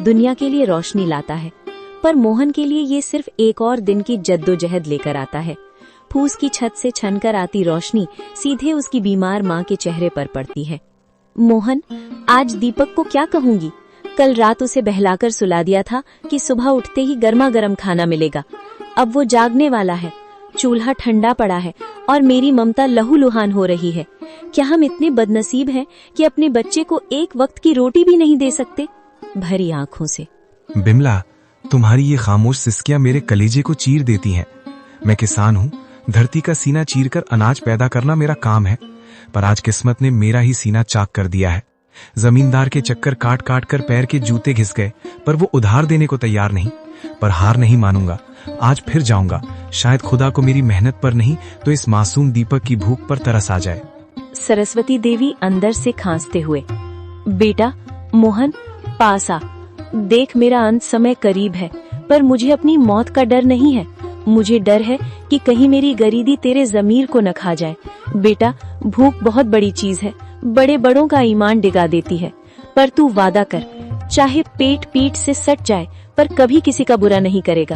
दुनिया के लिए रोशनी लाता है, पर मोहन के लिए ये सिर्फ एक और दिन की जद्दोजहद लेकर आता है। फूस की छत से छनकर आती रोशनी सीधे उसकी बीमार माँ के चेहरे पर पड़ती है। मोहन, आज दीपक को क्या कहूंगी? कल रात उसे बहलाकर सुला दिया था कि सुबह उठते ही गर्मा गर्म खाना मिलेगा। अब वो जागने वाला है, चूल्हा ठंडा पड़ा है और मेरी ममता लहूलुहान हो रही है। क्या हम इतने बदनसीब हैं कि अपने बच्चे को एक वक्त की रोटी भी नहीं दे सकते? भरी आंखों से। बिमला, तुम्हारी ये खामोश सिसकियां मेरे कलेजे को चीर देती हैं। मैं किसान हूँ, धरती का सीना चीरकर अनाज पैदा करना मेरा काम है, पर आज किस्मत ने मेरा ही सीना चाक कर दिया है। जमींदार के चक्कर काट काट कर पैर के जूते घिस गए, पर वो उधार देने को तैयार नहीं। पर हार नहीं मानूंगा, आज फिर जाऊंगा। शायद खुदा को मेरी मेहनत पर नहीं तो इस मासूम दीपक की भूख पर तरस आ जाए। सरस्वती देवी अंदर से खांसते हुए, बेटा मोहन, पास आ। देख, मेरा अंत समय करीब है, पर मुझे अपनी मौत का डर नहीं है। मुझे डर है कि कहीं मेरी गरीबी तेरे जमीर को न खा जाए। बेटा, भूख बहुत बड़ी चीज है, बड़े बड़ों का ईमान डिगा देती है। पर तू वादा कर, चाहे पेट पीठ से सट जाए, पर कभी किसी का बुरा नहीं करेगा।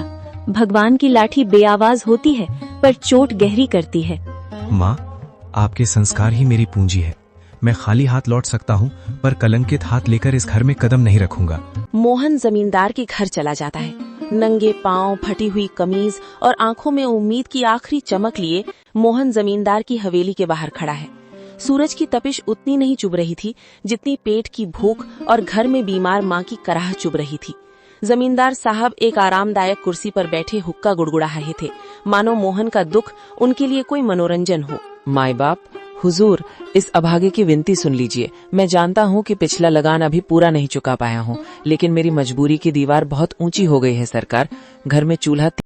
भगवान की लाठी बेआवाज होती है, पर चोट गहरी करती है। माँ, आपके संस्कार ही मेरी पूंजी है। मैं खाली हाथ लौट सकता हूँ, पर कलंकित हाथ लेकर इस घर में कदम नहीं रखूंगा। मोहन जमींदार के घर चला जाता है। नंगे पांव, फटी हुई कमीज और आंखों में उम्मीद की आखिरी चमक लिए मोहन जमींदार की हवेली के बाहर खड़ा है। सूरज की तपिश उतनी नहीं चुभ रही थी जितनी पेट की भूख और घर में बीमार माँ की कराह चुभ रही थी। जमींदार साहब एक आरामदायक कुर्सी पर बैठे हुक्का गुड़गुड़ा रहे थे, मानो मोहन का दुख उनके लिए कोई मनोरंजन हो। माई बाप, हुजूर, इस अभागे की विनती सुन लीजिए। मैं जानता हूँ कि पिछला लगान अभी पूरा नहीं चुका पाया हूँ, लेकिन मेरी मजबूरी की दीवार बहुत ऊंची हो गई है सरकार। घर में चूल्हा